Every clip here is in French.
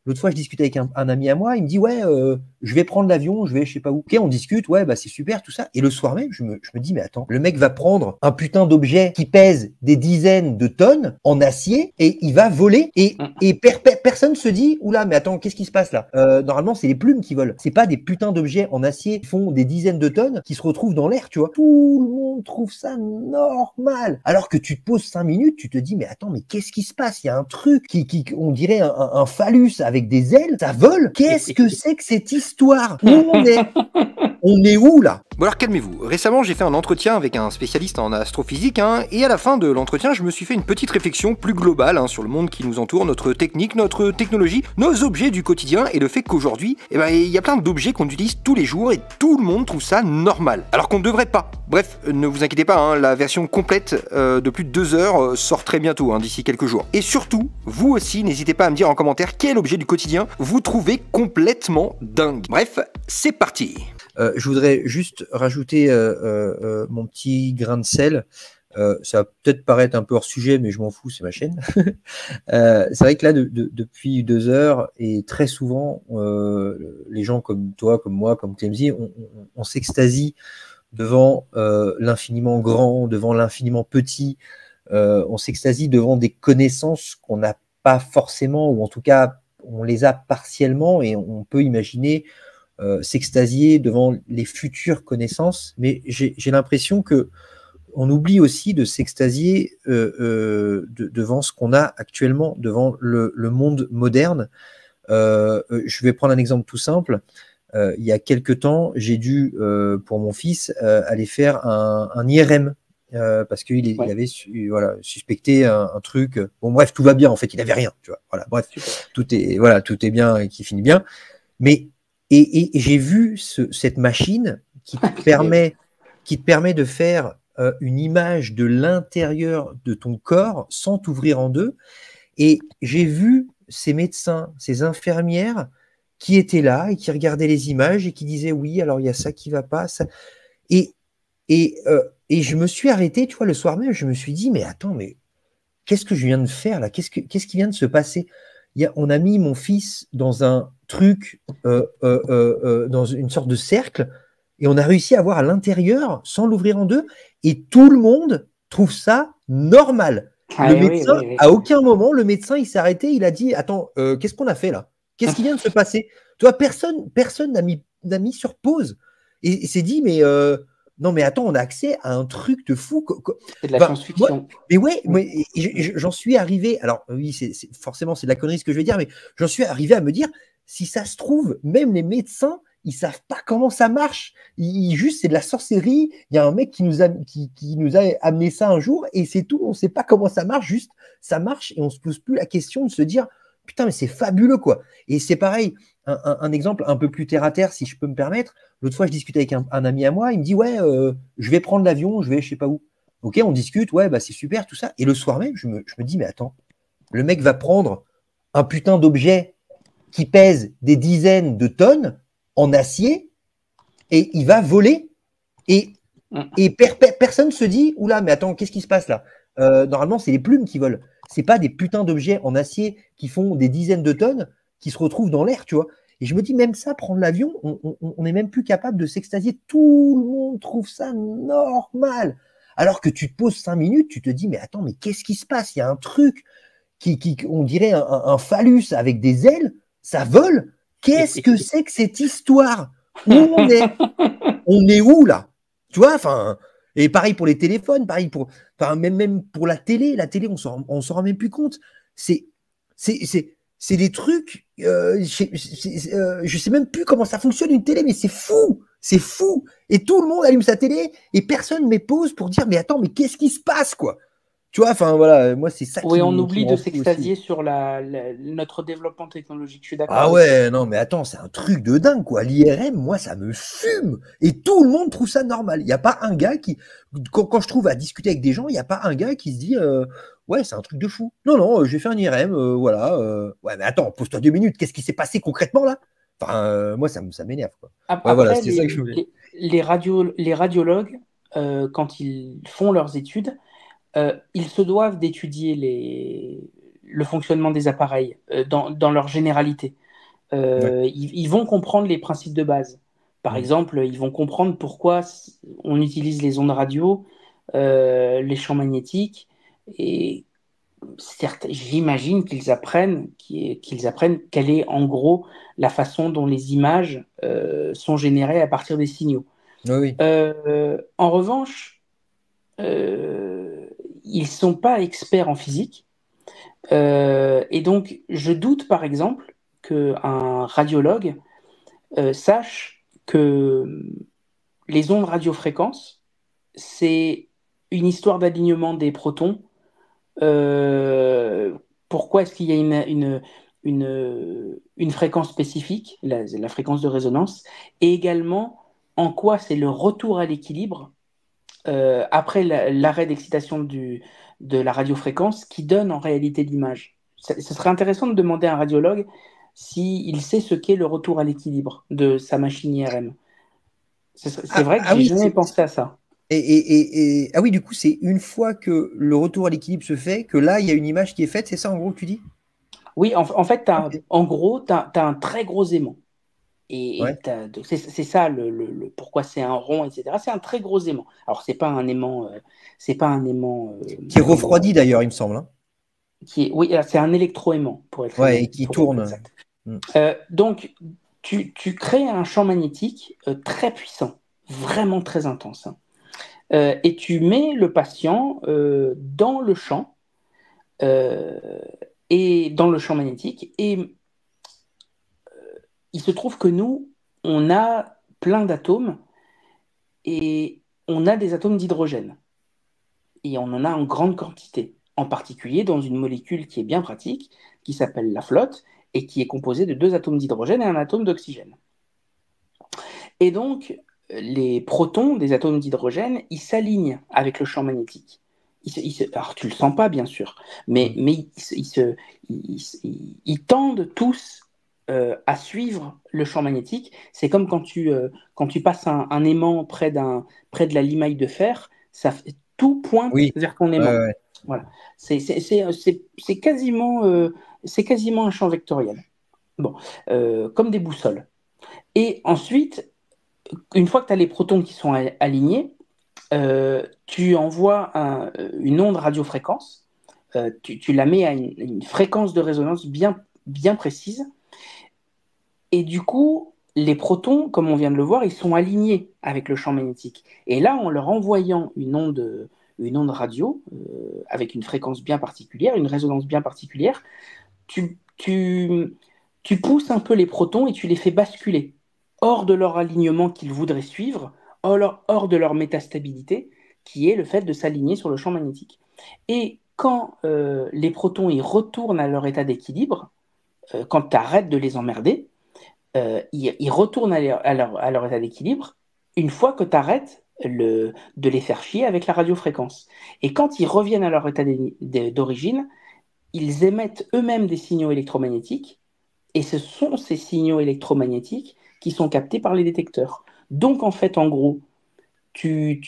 L'autre fois, je discutais avec un ami à moi, il me dit, ouais, je vais prendre l'avion, je vais je sais pas où. Ok, on discute, ouais, bah c'est super, tout ça. Et le soir même, je me dis, mais attends, le mec va prendre un putain d'objet qui pèse des dizaines de tonnes en acier et il va voler et personne se dit, oula, mais attends, qu'est-ce qui se passe là? Normalement, c'est les plumes qui volent. C'est pas des putains d'objets en acier qui font des dizaines de tonnes qui se retrouvent dans l'air, tu vois. Tout le monde trouve ça normal. Alors que tu te poses 5 minutes, tu te dis, mais attends, mais qu'est-ce qui se passe? Il y a un truc on dirait un phallus avec des ailes, ça vole. Qu'est-ce que c'est que cette histoire? Où on est? On est où là? Bon alors calmez-vous, récemment j'ai fait un entretien avec un spécialiste en astrophysique, et à la fin de l'entretien je me suis fait une petite réflexion plus globale sur le monde qui nous entoure, notre technique, notre technologie, nos objets du quotidien et le fait qu'aujourd'hui, il y a plein d'objets qu'on utilise tous les jours et tout le monde trouve ça normal, alors qu'on ne devrait pas. Bref, ne vous inquiétez pas, la version complète de plus de 2 heures sort très bientôt, d'ici quelques jours. Et surtout, vous aussi, n'hésitez pas à me dire en commentaire quel objet du quotidien vous trouvez complètement dingue. Bref, c'est parti. Je voudrais juste rajouter mon petit grain de sel. Ça va peut-être paraître un peu hors sujet, mais je m'en fous, c'est ma chaîne. C'est vrai que là, depuis 2 heures, et très souvent, les gens comme toi, comme moi, comme Clemzy, on s'extasie devant l'infiniment grand, devant l'infiniment petit. On s'extasie devant des connaissances qu'on n'a pas forcément, ou en tout cas, on les a partiellement, et on peut imaginer s'extasier devant les futures connaissances, mais j'ai l'impression que on oublie aussi de s'extasier devant ce qu'on a actuellement, devant le monde moderne. Je vais prendre un exemple tout simple. Il y a quelque temps, j'ai dû, pour mon fils, aller faire un IRM. Parce qu'il avait voilà, suspecté un truc. Bon, bref, tout va bien, en fait, il n'avait rien. Tu vois, voilà, bref, tout est bien et qui finit bien. Mais et j'ai vu cette machine qui te permet de faire une image de l'intérieur de ton corps sans t'ouvrir en deux. Et j'ai vu ces médecins, ces infirmières qui étaient là et qui regardaient les images et qui disaient oui, alors il y a ça qui va pas, ça. Et, et je me suis arrêté, tu vois, le soir même, je me suis dit, mais attends, mais qu'est-ce que je viens de faire là? Qu'est-ce qui vient de se passer? On a mis mon fils dans un truc, dans une sorte de cercle, et on a réussi à voir à l'intérieur sans l'ouvrir en deux, et tout le monde trouve ça normal. Le médecin, à aucun moment, le médecin, il s'est arrêté, il a dit, attends, qu'est-ce qu'on a fait là? Qu'est-ce qui vient de se passer? Toi, personne n'a mis sur pause et s'est dit, mais non, mais attends, on a accès à un truc de fou. C'est de la science-fiction. Mais ouais, j'en suis arrivé. Alors, oui, forcément, c'est de la connerie ce que je vais dire, mais j'en suis arrivé à me dire, si ça se trouve, même les médecins, ils savent pas comment ça marche. Juste, c'est de la sorcellerie. Il y a un mec qui nous a amené ça un jour et c'est tout. On sait pas comment ça marche. Juste, ça marche et on se pose plus la question de se dire, putain, mais c'est fabuleux, quoi. Et c'est pareil. Un exemple un peu plus terre à terre, si je peux me permettre. L'autre fois, je discutais avec un ami à moi. Il me dit, ouais, je vais prendre l'avion, je vais je sais pas où. Ok, on discute, ouais, bah c'est super, tout ça. Et le soir même, je me dis, mais attends, le mec va prendre un putain d'objet qui pèse des dizaines de tonnes en acier et il va voler et personne se dit, oula, mais attends, qu'est-ce qui se passe là? Normalement, c'est les plumes qui volent. C'est pas des putains d'objets en acier qui font des dizaines de tonnes qui se retrouvent dans l'air, tu vois. Et je me dis, même ça, prendre l'avion, on n'est même plus capable de s'extasier. Tout le monde trouve ça normal. Alors que tu te poses 5 minutes, tu te dis, mais attends, mais qu'est-ce qui se passe? Il y a un truc on dirait un phallus avec des ailes, ça vole. Qu'est-ce que c'est que cette histoire? Où on est? On est où là? Tu vois, enfin, et pareil pour les téléphones, pareil pour, enfin, même pour la télé, on s'en rend même plus compte. C'est des trucs, je sais même plus comment ça fonctionne une télé, mais c'est fou. C'est fou. Et tout le monde allume sa télé et personne ne me pose pour dire, mais attends, mais qu'est-ce qui se passe, quoi? Tu vois, enfin voilà, moi c'est ça Oui, on qui oublie me de rend fou s'extasier aussi. sur notre développement technologique. Je suis d'accord Ah avec ouais, non mais attends, c'est un truc de dingue quoi. L'IRM, moi ça me fume. Et tout le monde trouve ça normal. Il n'y a pas un gars qui, quand je trouve à discuter avec des gens, il n'y a pas un gars qui se dit, ouais c'est un truc de fou. Non, non, j'ai fait un IRM, voilà. Ouais mais attends, pose-toi 2 minutes, qu'est-ce qui s'est passé concrètement là? Enfin, moi ça m'énerve quoi. Ouais voilà, Après, c'est ça que je voulais. les radiologues, quand ils font leurs études, ils se doivent d'étudier le fonctionnement des appareils dans leur généralité. Ouais. Ils vont comprendre les principes de base. Par Mm. exemple, ils vont comprendre pourquoi on utilise les ondes radio, les champs magnétiques, et certes, j'imagine qu'ils apprennent quelle est en gros la façon dont les images sont générées à partir des signaux. Oui, oui. En revanche, euh, ils ne sont pas experts en physique. Et donc, je doute par exemple qu'un radiologue sache que les ondes radiofréquences, c'est une histoire d'alignement des protons. Euh, Pourquoi est-ce qu'il y a une fréquence spécifique, la fréquence de résonance, et également en quoi c'est le retour à l'équilibre après l'arrêt d'excitation de la radiofréquence qui donne en réalité l'image. Ce serait intéressant de demander à un radiologue s'il sait ce qu'est le retour à l'équilibre de sa machine IRM. C'est vrai que Ah j'ai oui, jamais pensé à ça. ah oui, du coup, c'est une fois que le retour à l'équilibre se fait, que là, il y a une image qui est faite, c'est ça en gros que tu dis? Oui, en fait, Ok. en gros, tu as un très gros aimant. Ouais. C'est ça pourquoi c'est un rond, etc. C'est un très gros aimant. Alors, c'est pas un aimant Qui comment, refroidit d'ailleurs, il me semble, hein. oui, c'est un électroaimant, Ouais, et qui pour être tourne. exact. Mm. Donc, tu crées un champ magnétique très puissant, vraiment très intense, hein. Et tu mets le patient dans le champ euh, et dans le champ magnétique. Et il se trouve que nous, on a plein d'atomes et on a des atomes d'hydrogène. Et on en a en grande quantité, en particulier dans une molécule qui est bien pratique, qui s'appelle la flotte, et qui est composée de deux atomes d'hydrogène et un atome d'oxygène. Et donc, les protons des atomes d'hydrogène, ils s'alignent avec le champ magnétique. Alors, tu le sens pas, bien sûr, mais, Mm. mais ils tendent tous à suivre le champ magnétique. C'est comme quand tu passes un aimant près de la limaille de fer, tout pointe Oui. vers ton Ouais, aimant. ouais. Voilà. C'est quasiment un champ vectoriel. Bon, comme des boussoles. Et ensuite, une fois que tu as les protons qui sont alignés, tu envoies une onde radiofréquence, tu la mets à une fréquence de résonance bien précise, et du coup, les protons, comme on vient de le voir, ils sont alignés avec le champ magnétique. Et là, en leur envoyant une onde radio avec une fréquence bien particulière, une résonance bien particulière, tu, tu, tu pousses un peu les protons et tu les fais basculer hors de leur alignement qu'ils voudraient suivre, hors de leur métastabilité, qui est le fait de s'aligner sur le champ magnétique. Et quand les protons ils retournent à leur état d'équilibre, quand tu arrêtes de les emmerder, ils retournent à leur état d'équilibre une fois que tu arrêtes de les faire chier avec la radiofréquence. Et quand ils reviennent à leur état d'origine, ils émettent eux-mêmes des signaux électromagnétiques, et ce sont ces signaux électromagnétiques qui sont captés par les détecteurs. Donc, en fait, en gros, tu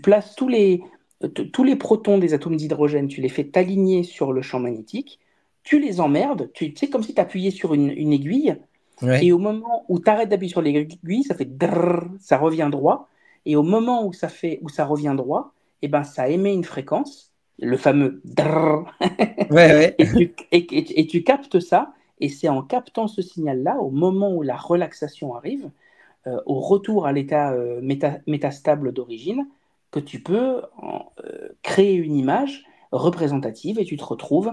places tous les protons des atomes d'hydrogène, tu les fais t'aligner sur le champ magnétique, tu les emmerdes, tu sais, comme si tu appuyais sur une aiguille, et Ouais. au moment où tu arrêtes d'appuyer sur l'aiguille, ça fait drrr, ça revient droit, et au moment où ça revient droit, eh ben, ça émet une fréquence, le fameux drrr, Ouais, ouais. et tu captes ça, et c'est en captant ce signal-là, au moment où la relaxation arrive, au retour à l'état métastable d'origine, que tu peux créer une image représentative et tu te retrouves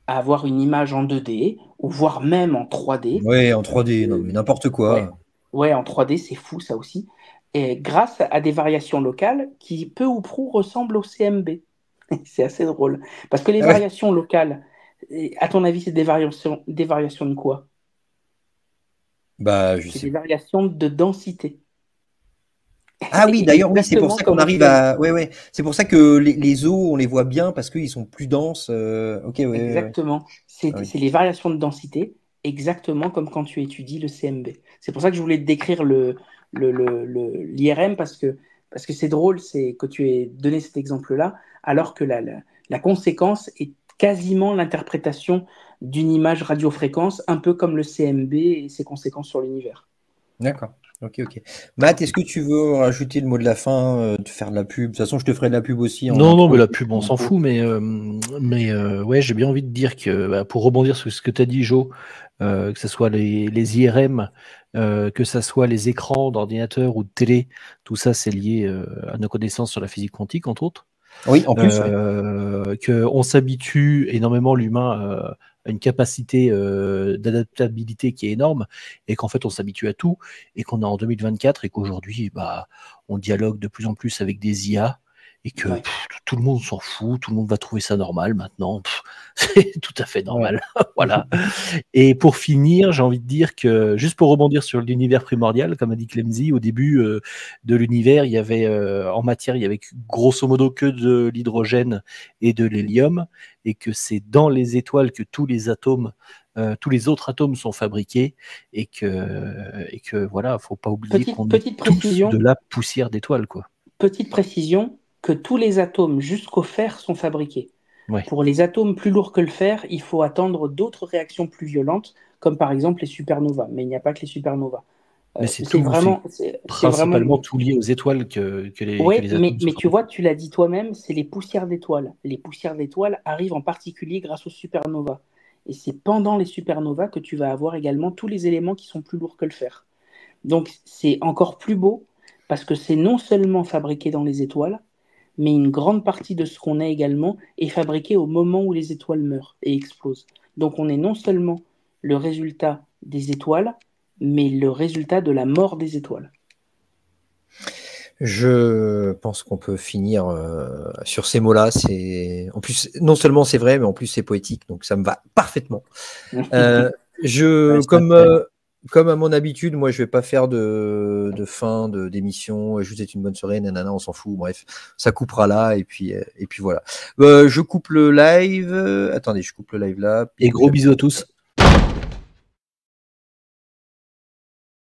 à avoir une image en 2D ou voire même en 3D. Ouais, en 3D, non, Euh, mais n'importe ouais, quoi. ouais, en 3D, c'est fou ça aussi. Et grâce à des variations locales qui peu ou prou ressemblent au CMB. C'est assez drôle. Parce que les Ah ouais. variations locales, à ton avis, c'est des variations de quoi? Bah, je C'est sais. des variations de densité. Ah oui, d'ailleurs, oui, c'est pour Exactement ça qu'on comme au arrive CMB. à. Ouais, ouais. C'est pour ça que les os, on les voit bien parce qu'ils sont plus denses. Ok, ouais, ouais, ouais. Exactement. Ah oui. C'est les variations de densité, exactement comme quand tu étudies le CMB. C'est pour ça que je voulais te décrire l'IRM parce que c'est drôle c'est que tu aies donné cet exemple-là, alors que la conséquence est quasiment l'interprétation d'une image radiofréquence, un peu comme le CMB et ses conséquences sur l'univers. D'accord. Ok. Matt, est-ce que tu veux rajouter le mot de la fin, de faire de la pub? De toute façon, je te ferai de la pub aussi. Non, mais la pub, on s'en fout, mais ouais, j'ai bien envie de dire que, pour rebondir sur ce que tu as dit, Jo, que ce soit les IRM, que ce soit les écrans d'ordinateur ou de télé, tout ça, c'est lié à nos connaissances sur la physique quantique, entre autres. Oui, en plus. Qu'on s'habitue énormément, l'humain, à une capacité d'adaptabilité qui est énorme, et qu'en fait on s'habitue à tout, et qu'on est en 2024, et qu'aujourd'hui on dialogue de plus en plus avec des IA, et que tout le monde s'en fout, tout le monde va trouver ça normal maintenant, c'est tout à fait normal. Voilà. Et pour finir, j'ai envie de dire que, juste pour rebondir sur l'univers primordial, comme a dit Clemzy, au début de l'univers, il y avait en matière, il y avait grosso modo que de l'hydrogène et de l'hélium, et que c'est dans les étoiles que tous les autres atomes sont fabriqués, et que voilà, faut pas oublier qu'on est tous de la poussière d'étoiles, quoi. Petite précision, que tous les atomes jusqu'au fer sont fabriqués. Ouais. Pour les atomes plus lourds que le fer, il faut attendre d'autres réactions plus violentes, comme par exemple les supernovas. Mais il n'y a pas que les supernovas. Mais c'est principalement tout lié aux étoiles que les atomes. Mais tu vois, tu l'as dit toi-même, c'est les poussières d'étoiles. Les poussières d'étoiles arrivent en particulier grâce aux supernovas. Et c'est pendant les supernovas que tu vas avoir également tous les éléments qui sont plus lourds que le fer. Donc c'est encore plus beau, parce que c'est non seulement fabriqué dans les étoiles, mais une grande partie de ce qu'on est également est fabriqué au moment où les étoiles meurent et explosent. Donc on est non seulement le résultat des étoiles, mais le résultat de la mort des étoiles. Je pense qu'on peut finir sur ces mots-là. En plus, non seulement c'est vrai, mais en plus c'est poétique, donc ça me va parfaitement. Comme à mon habitude, moi, je vais pas faire de fin d'émission. Je vous souhaite une bonne soirée, nanana, on s'en fout. Bref, ça coupera là, et puis voilà. Je coupe le live. Attendez, je coupe le live là. Et gros bisous à tous.